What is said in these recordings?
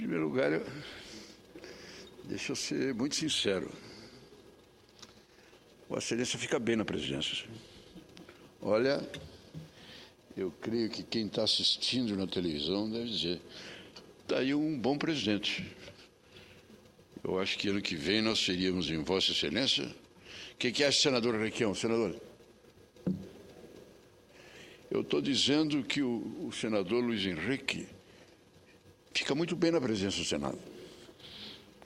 primeiro lugar, deixa eu ser muito sincero. Vossa Excelência fica bem na presidência. Olha, eu creio que quem está assistindo na televisão deve dizer, está aí um bom presidente. Eu acho que ano que vem nós seríamos em Vossa Excelência. O que acha, senador Requião? Senador? Eu estou dizendo que o senador Luiz Henrique fica muito bem na presidência do Senado.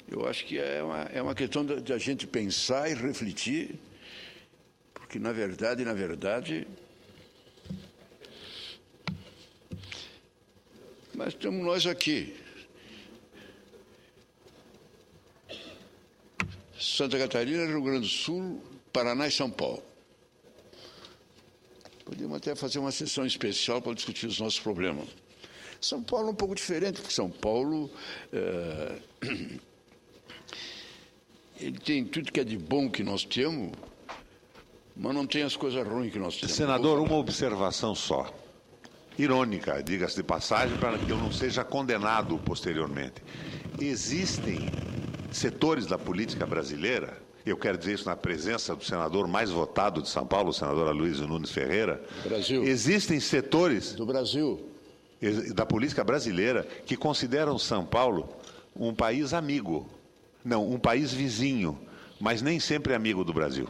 Eu acho que é uma questão de a gente pensar e refletir, porque, na verdade, mas estamos nós aqui. Santa Catarina, Rio Grande do Sul, Paraná e São Paulo. Podíamos até fazer uma sessão especial para discutir os nossos problemas. São Paulo é um pouco diferente, porque São Paulo ele tem tudo que é de bom que nós temos, mas não tem as coisas ruins que nós temos. Senador, uma observação só. Irônica, diga-se de passagem, para que eu não seja condenado posteriormente. Existem setores da política brasileira, eu quero dizer isso na presença do senador mais votado de São Paulo, o senador Aloysio Nunes Ferreira. Brasil. Existem setores do Brasil, da política brasileira, que consideram São Paulo um país amigo. Não, um país vizinho, mas nem sempre amigo do Brasil.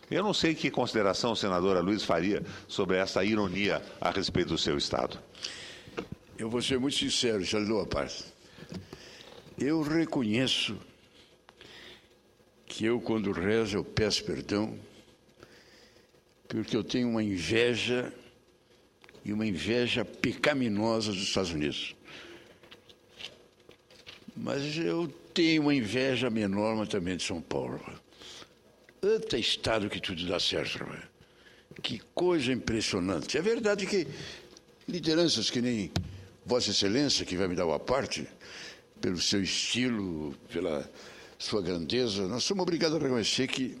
Eu não sei que consideração o senador Aloysio faria sobre essa ironia a respeito do seu Estado. Eu vou ser muito sincero, já lhe dou a parte. Eu reconheço que eu, quando rezo, eu peço perdão, porque eu tenho uma inveja, e uma inveja pecaminosa dos Estados Unidos. Mas eu tenho uma inveja menor, mas também de São Paulo. Outro estado que tudo dá certo. Que coisa impressionante. É verdade que lideranças que nem Vossa Excelência, que vai me dar uma parte, pelo seu estilo, pela sua grandeza, nós somos obrigados a reconhecer que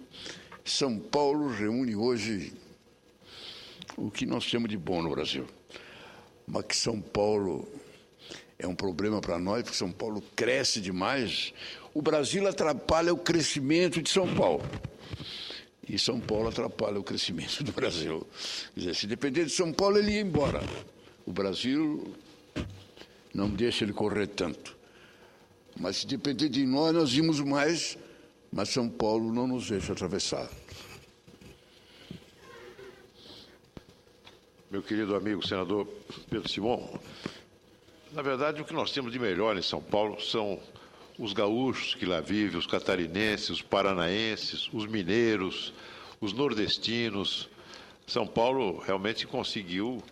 São Paulo reúne hoje o que nós temos de bom no Brasil. Mas que São Paulo é um problema para nós, porque São Paulo cresce demais. O Brasil atrapalha o crescimento de São Paulo. E São Paulo atrapalha o crescimento do Brasil. Quer dizer, se depender de São Paulo, ele ia embora. O Brasil não deixa ele correr tanto. Mas se depender de nós, nós íamos mais, mas São Paulo não nos deixa atravessar. Meu querido amigo senador Pedro Simão, na verdade o que nós temos de melhor em São Paulo são os gaúchos que lá vivem, os catarinenses, os paranaenses, os mineiros, os nordestinos. São Paulo realmente conseguiu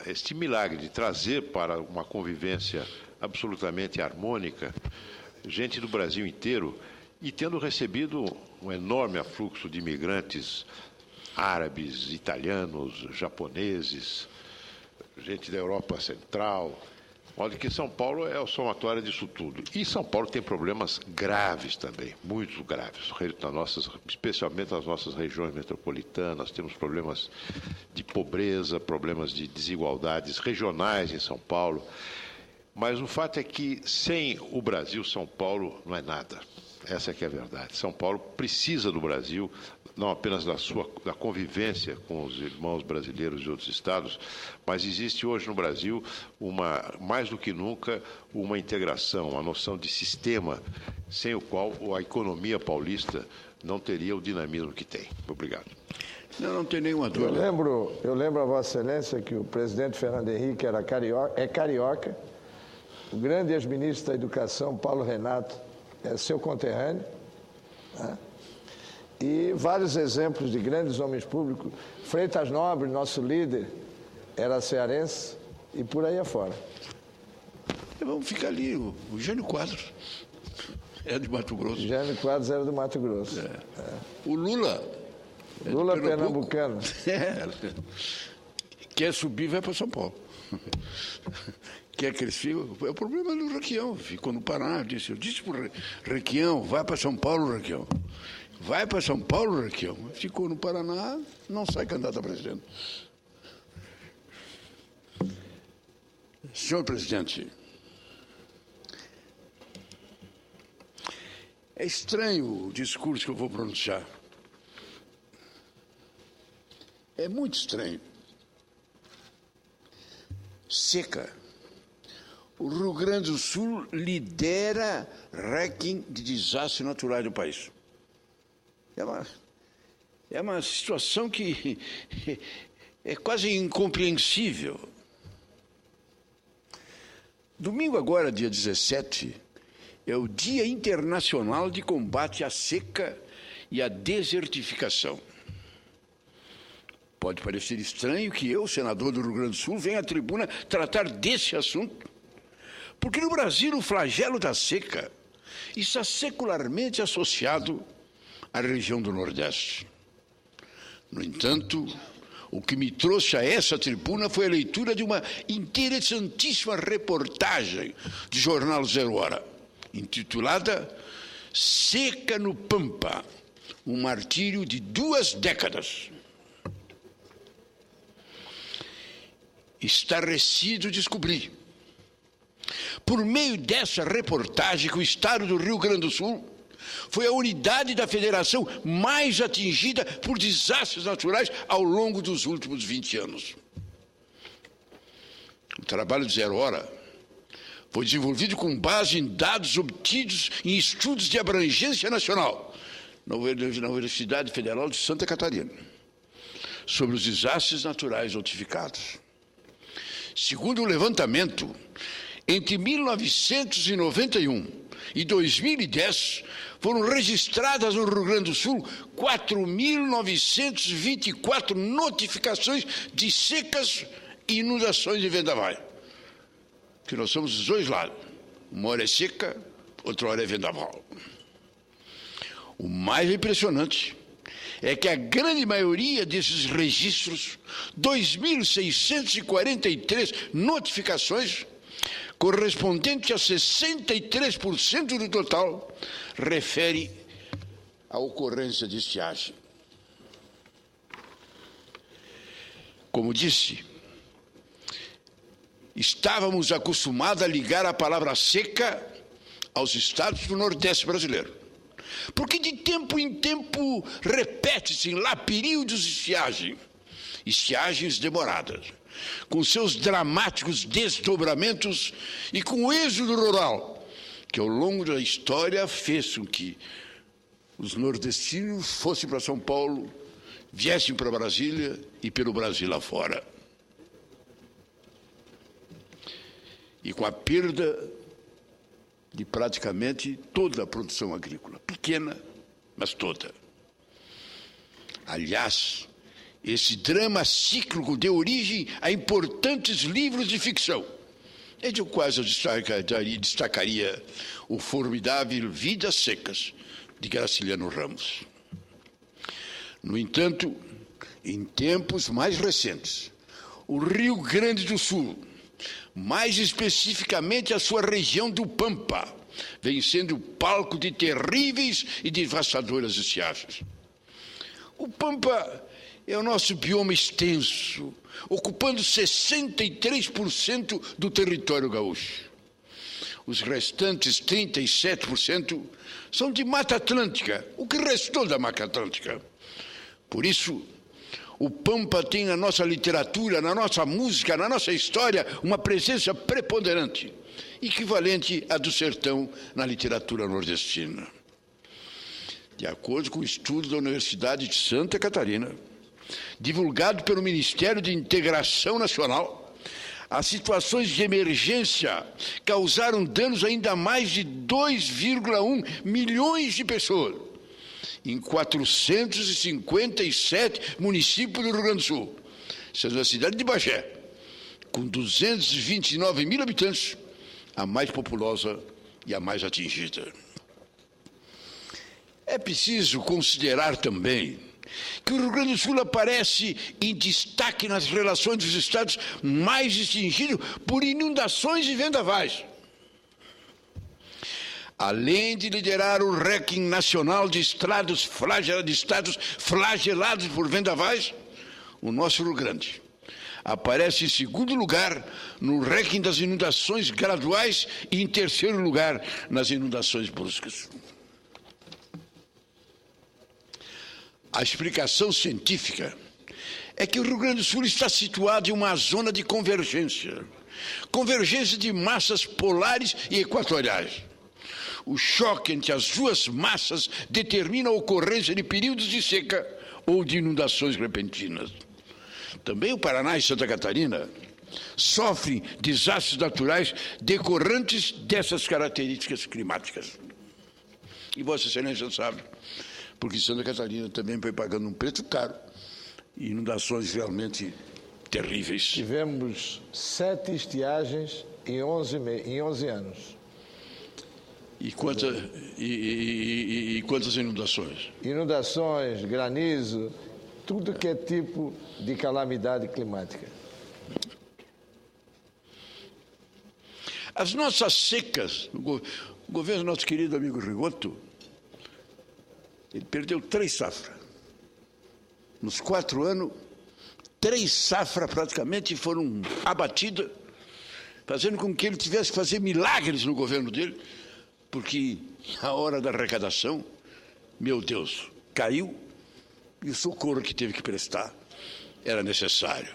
este milagre de trazer para uma convivência absolutamente harmônica gente do Brasil inteiro, e tendo recebido um enorme afluxo de imigrantes árabes, italianos, japoneses, gente da Europa Central. Olha que São Paulo é o somatório disso tudo. E São Paulo tem problemas graves também, muito graves, especialmente nas nossas regiões metropolitanas. Temos problemas de pobreza, problemas de desigualdades regionais em São Paulo. Mas o fato é que sem o Brasil, São Paulo não é nada. Essa é que é a verdade. São Paulo precisa do Brasil, não apenas da convivência com os irmãos brasileiros de outros estados, mas existe hoje no Brasil, mais do que nunca, uma integração, uma noção de sistema, sem o qual a economia paulista não teria o dinamismo que tem. Obrigado. Não tem nenhuma dúvida. Eu lembro a Vossa Excelência que o presidente Fernando Henrique é carioca, o grande ex-ministro da Educação, Paulo Renato, é seu conterrâneo, né? E vários exemplos de grandes homens públicos. Freitas Nobre, nosso líder, era cearense, e por aí afora. Vamos ficar ali, o Jânio Quadros é de Mato Grosso. Jânio Quadros era do Mato Grosso. O Lula Lula pernambucano. Quer subir, vai para São Paulo. Quer que eles fiquem? É o problema do Requião. Ficou no Paraná. Eu disse para o Requião, vai para São Paulo, Requião. Vai para São Paulo, Requião. Ficou no Paraná, não sai candidato a presidente. Senhor presidente, é estranho o discurso que eu vou pronunciar. É muito estranho. Seca. O Rio Grande do Sul lidera ranking de desastres naturais do país. É uma situação que é quase incompreensível. Domingo agora, dia 17, é o Dia Internacional de Combate à Seca e à Desertificação. Pode parecer estranho que eu, senador do Rio Grande do Sul, venha à tribuna tratar desse assunto, porque no Brasil o flagelo da seca está secularmente associado à região do Nordeste. No entanto, o que me trouxe a essa tribuna foi a leitura de uma interessantíssima reportagem do jornal Zero Hora, intitulada Seca no Pampa, um martírio de 2 décadas. Estarrecido descobri, por meio dessa reportagem, que o estado do Rio Grande do Sul foi a unidade da federação mais atingida por desastres naturais ao longo dos últimos 20 anos. O trabalho de Zero Hora foi desenvolvido com base em dados obtidos em estudos de abrangência nacional na Universidade Federal de Santa Catarina, sobre os desastres naturais notificados. Segundo o levantamento, entre 1991 e 2010, foram registradas no Rio Grande do Sul 4.924 notificações de secas e inundações de vendaval. Que nós somos dos dois lados. Uma hora é seca, outra hora é vendaval. O mais impressionante é que a grande maioria desses registros, 2.643 notificações, correspondente a 63% do total, refere à ocorrência de estiagem. Como disse, estávamos acostumados a ligar a palavra seca aos estados do Nordeste brasileiro, porque de tempo em tempo repete-se lá períodos de estiagem, estiagens demoradas, com seus dramáticos desdobramentos e com o êxodo rural, que ao longo da história fez com que os nordestinos fossem para São Paulo, viessem para Brasília e pelo Brasil afora. E com a perda de praticamente toda a produção agrícola, pequena, mas toda. Aliás, esse drama cíclico deu origem a importantes livros de ficção, entre os quais eu destacaria o formidável Vidas Secas, de Graciliano Ramos. No entanto, em tempos mais recentes, o Rio Grande do Sul, mais especificamente a sua região do Pampa, vem sendo palco de terríveis e devastadoras estiagens. O Pampa é o nosso bioma extenso, ocupando 63% do território gaúcho. Os restantes 37% são de Mata Atlântica, o que restou da Mata Atlântica. Por isso, o Pampa tem na nossa literatura, na nossa música, na nossa história, uma presença preponderante, equivalente à do sertão na literatura nordestina. De acordo com o estudo da Universidade de Santa Catarina, divulgado pelo Ministério de Integração Nacional, as situações de emergência causaram danos a ainda mais de 2,1 milhões de pessoas, em 457 municípios do Rio Grande do Sul, sendo a cidade de Bagé, com 229 mil habitantes, a mais populosa e a mais atingida. É preciso considerar também que o Rio Grande do Sul aparece em destaque nas relações dos estados mais distinguidos por inundações e vendavais. Além de liderar o ranking nacional de estados flagelados por vendavais, o nosso Rio Grande Aparece em segundo lugar no ranking das inundações graduais e em terceiro lugar nas inundações bruscas. A explicação científica é que o Rio Grande do Sul está situado em uma zona de convergência de massas polares e equatoriais. O choque entre as duas massas determina a ocorrência de períodos de seca ou de inundações repentinas. Também o Paraná e Santa Catarina sofrem desastres naturais decorrentes dessas características climáticas. E Vossa Excelência sabe, porque Santa Catarina também foi pagando um preço caro e inundações realmente terríveis. Tivemos 7 estiagens em 11 anos. E quantas inundações? Inundações, granizo, tudo que é tipo de calamidade climática. As nossas secas, o governo do nosso querido amigo Rigoto, ele perdeu 3 safras. Nos 4 anos, 3 safras praticamente foram abatidas, fazendo com que ele tivesse que fazer milagres no governo dele, porque a hora da arrecadação, meu Deus, caiu e o socorro que teve que prestar era necessário.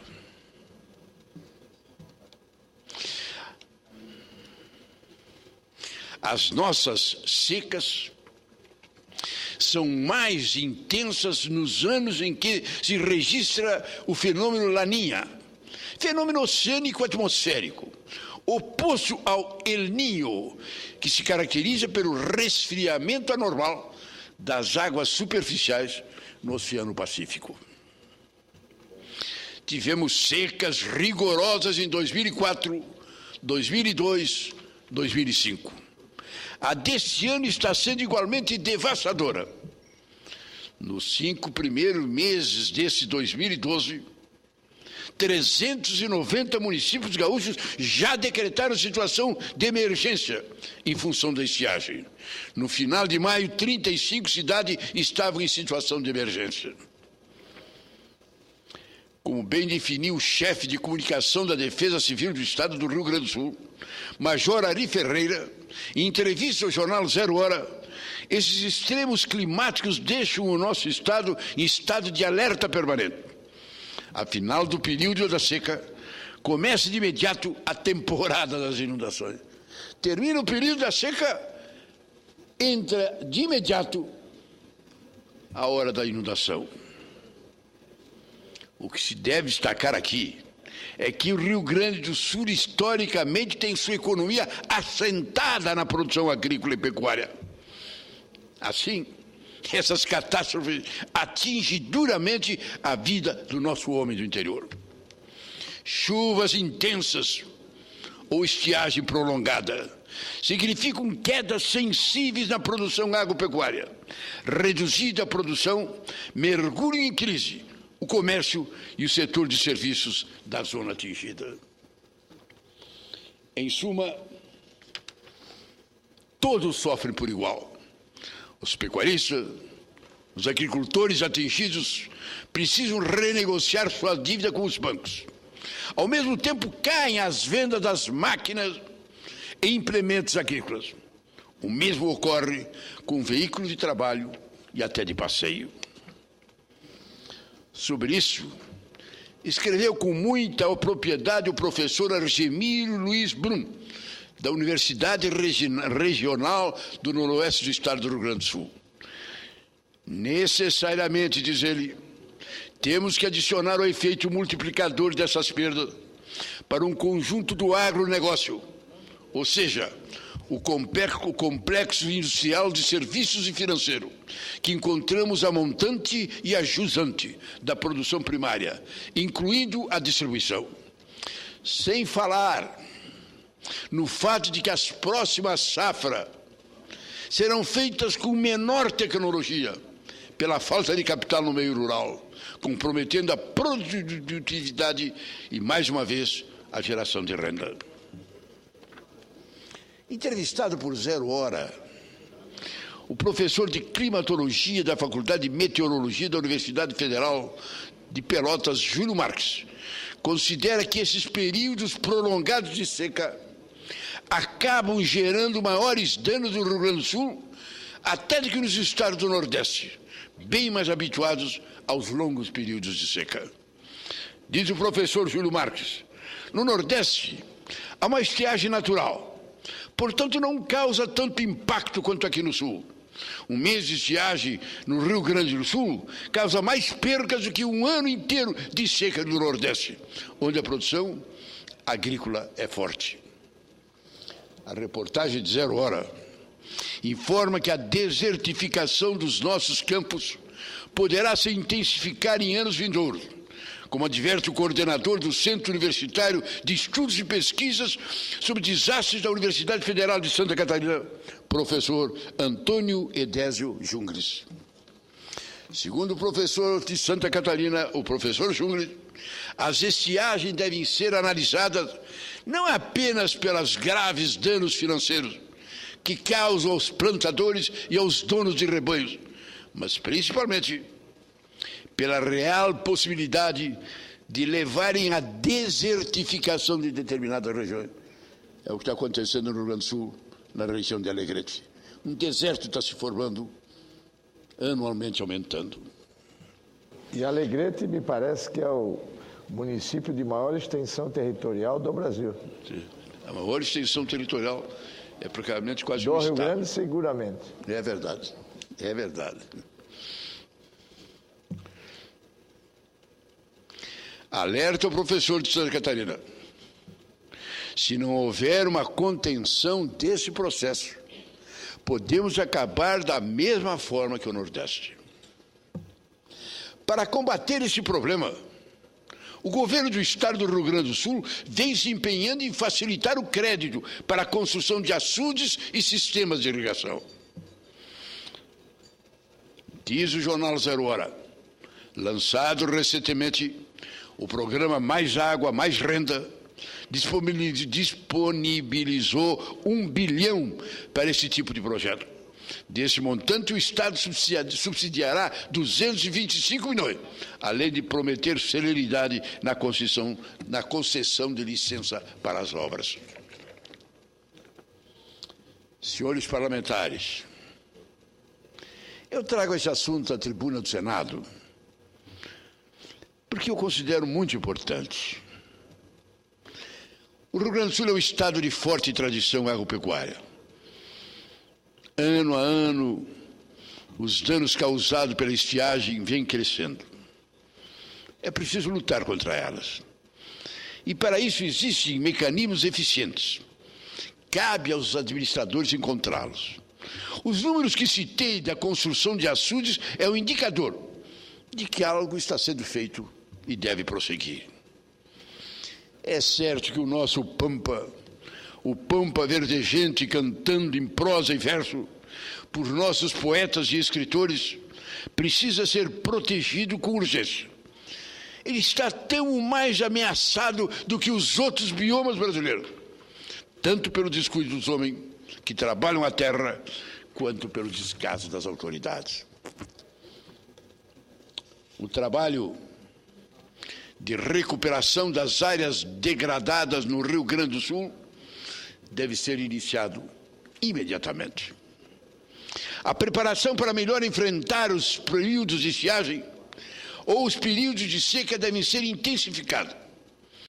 As nossas secas são mais intensas nos anos em que se registra o fenômeno Laninha, fenômeno oceânico atmosférico, oposto ao El Niño, que se caracteriza pelo resfriamento anormal das águas superficiais no Oceano Pacífico. Tivemos secas rigorosas em 2004, 2002, 2005. A deste ano está sendo igualmente devastadora. Nos 5 primeiros meses desse 2012, 390 municípios gaúchos já decretaram situação de emergência em função da estiagem. No final de maio, 35 cidades estavam em situação de emergência. Como bem definiu o chefe de comunicação da Defesa Civil do Estado do Rio Grande do Sul, Major Ari Ferreira, em entrevista ao jornal Zero Hora, esses extremos climáticos deixam o nosso estado em estado de alerta permanente. Afinal do período da seca, começa de imediato a temporada das inundações. Termina o período da seca, entra de imediato a hora da inundação. O que se deve destacar aqui é que o Rio Grande do Sul, historicamente, tem sua economia assentada na produção agrícola e pecuária. Assim, essas catástrofes atingem duramente a vida do nosso homem do interior. Chuvas intensas ou estiagem prolongada significam quedas sensíveis na produção agropecuária, reduzida a produção, mergulho em crise o comércio e o setor de serviços da zona atingida. Em suma, todos sofrem por igual. Os pecuaristas, os agricultores atingidos precisam renegociar sua dívida com os bancos. Ao mesmo tempo, caem as vendas das máquinas e implementos agrícolas. O mesmo ocorre com veículos de trabalho e até de passeio. Sobre isso, escreveu com muita propriedade o professor Argemiro Luiz Brum, da Universidade Regional do Noroeste do Estado do Rio Grande do Sul. Necessariamente, diz ele, temos que adicionar o efeito multiplicador dessas perdas para um conjunto do agronegócio, ou seja, o complexo industrial de serviços e financeiro, que encontramos a montante e a jusante da produção primária, incluindo a distribuição. Sem falar no fato de que as próximas safras serão feitas com menor tecnologia, pela falta de capital no meio rural, comprometendo a produtividade e, mais uma vez, a geração de renda. Entrevistado por Zero Hora, o professor de climatologia da Faculdade de Meteorologia da Universidade Federal de Pelotas, Júlio Marques, considera que esses períodos prolongados de seca acabam gerando maiores danos no Rio Grande do Sul até do que nos estados do Nordeste, bem mais habituados aos longos períodos de seca. Diz o professor Júlio Marques, no Nordeste há uma estiagem natural, portanto não causa tanto impacto quanto aqui no Sul. Um mês de estiagem no Rio Grande do Sul causa mais percas do que um ano inteiro de seca no Nordeste, onde a produção agrícola é forte. A reportagem de 0 Hora informa que a desertificação dos nossos campos poderá se intensificar em anos vindouros, como adverte o coordenador do Centro Universitário de Estudos e Pesquisas sobre Desastres da Universidade Federal de Santa Catarina, professor Antônio Edésio Jungres. Segundo o professor de Santa Catarina, o professor Jungres, as estiagens devem ser analisadas não apenas pelos graves danos financeiros que causam aos plantadores e aos donos de rebanhos, mas principalmente pela real possibilidade de levarem à desertificação de determinadas regiões. É o que está acontecendo no Rio Grande do Sul, na região de Alegrete. Um deserto está se formando, anualmente aumentando. E Alegrete me parece que é o município de maior extensão territorial do Brasil. Sim. A maior extensão territorial é praticamente quase do um Rio estado. Grande, seguramente. É verdade, é verdade. Alerta o professor de Santa Catarina. Se não houver uma contenção desse processo, podemos acabar da mesma forma que o Nordeste. Para combater esse problema, o governo do estado do Rio Grande do Sul vem se empenhando em facilitar o crédito para a construção de açudes e sistemas de irrigação. Diz o jornal 0 Hora, lançado recentemente, o programa Mais Água, Mais Renda disponibilizou 1 bilhão para esse tipo de projeto. Desse montante, o Estado subsidiará 225 milhões, além de prometer celeridade na concessão de licença para as obras. Senhores parlamentares, eu trago esse assunto à tribuna do Senado porque eu considero muito importante. O Rio Grande do Sul é um estado de forte tradição agropecuária. Ano a ano, os danos causados pela estiagem vêm crescendo. É preciso lutar contra elas. E para isso existem mecanismos eficientes. Cabe aos administradores encontrá-los. Os números que citei da construção de açudes é um indicador de que algo está sendo feito e deve prosseguir. É certo que o nosso Pampa, o Pampa verdejante cantando em prosa e verso por nossos poetas e escritores, precisa ser protegido com urgência. Ele está tão mais ameaçado do que os outros biomas brasileiros, tanto pelo descuido dos homens que trabalham a terra, quanto pelo descaso das autoridades. O trabalho de recuperação das áreas degradadas no Rio Grande do Sul deve ser iniciado imediatamente. A preparação para melhor enfrentar os períodos de estiagem ou os períodos de seca devem ser intensificados.